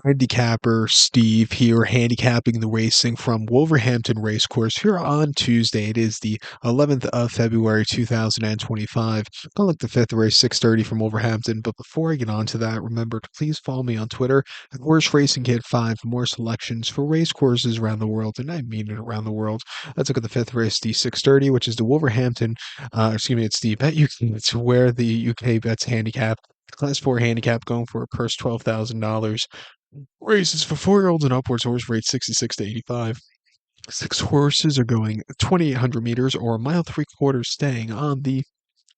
Handicapper Steve here, handicapping the racing from Wolverhampton Racecourse here on Tuesday. It is the 11th of February 2025. Gonna look the fifth race, 6:30 from Wolverhampton. But before I get on to that, remember to please follow me on Twitter at Horse Racing Kid 5 for more selections for race courses around the world, and I mean it around the world. Let's look at the fifth race, the 6:30, which is the Wolverhampton. Excuse me, it's the Bet UK. It's where the UK bets handicap. Class 4 handicap going for a purse $12,000. Races for 4-year-olds and upwards, horse rate 66 to 85. Six horses are going 2,800 meters or a mile three quarters, staying on the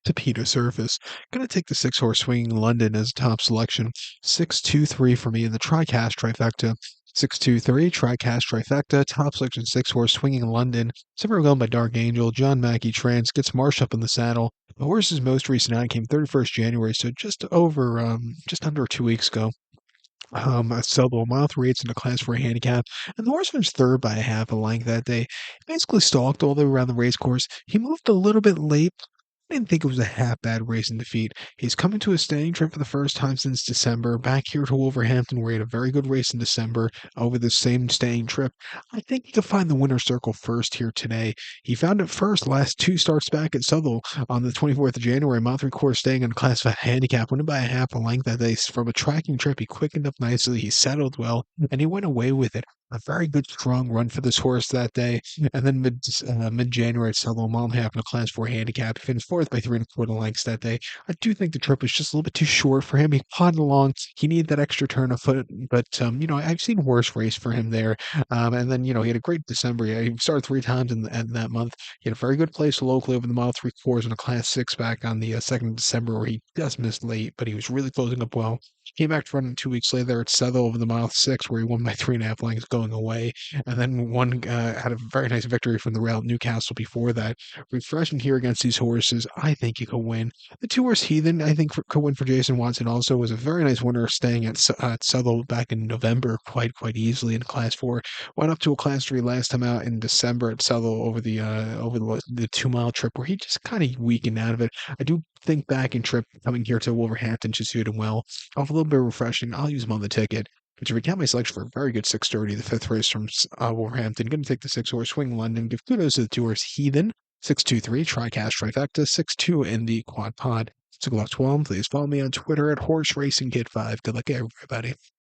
Tapeta surface. Gonna take the six horse Swinging London as a top selection. 6-2-3 for me in the Tricast trifecta. 6-2-3 Tricast trifecta. Top selection six horse Swinging London. Several going by Dark Angel. John Mackey Trance gets Marsh up in the saddle. The horse's most recent out came 31st January, so just under 2 weeks ago. Solo mile 3/8 in the class for a handicap, and the horse finished third by a half a length that day. He basically stalked all the way around the race course. He moved a little bit late. I didn't think it was a half bad race in defeat. He's coming to a staying trip for the first time since December, back here to Wolverhampton, where he had a very good race in December over the same staying trip. I think he could find the winner's circle first here today. He found it first last two starts back at Southwell on the 24th of January, mile three quarters staying on class 5 handicap, winning by a half a length that day. From a tracking trip, he quickened up nicely, he settled well, and he went away with it. A very good, strong run for this horse that day. And then mid January, Solo Mom happened to class 4 handicap. He finished fourth by 3 1/4 lengths that day. I do think the trip was just a little bit too short for him. He plodded along. He needed that extra turn of foot, but I've seen worse race for him there. And then he had a great December. Yeah, he started three times in that month. He had a very good place locally over the mile three quarters in a class 6 back on the 2nd of December, where he just missed late, but he was really closing up well. Came back to run 2 weeks later at Southwell over the mile 6, where he won by 3.5 lengths going away, and then had a very nice victory from the rail at Newcastle before that. Refreshing here against these horses, I think he could win. The two horse Heathen, I think, could win for Jason Watson. Also, was a very nice winner, staying at Southwell back in November quite easily in Class 4. Went up to a Class 3 last time out in December at Southwell over the 2 mile trip, where he just kind of weakened out of it. I do think back in trip coming here to Wolverhampton should suit him well. Off a little bit refreshing. I'll use him on the ticket. But to recap my selection for a very good 6:30, the fifth race from Wolverhampton, going to take the six horse Swing London. Give kudos to the two horse Heathen. 6-2-3 Tricast Trifecta. 6-2 in the Quad Pod. So good luck to all. Please follow me on Twitter at Horse Racing Kid 5. Good luck, everybody.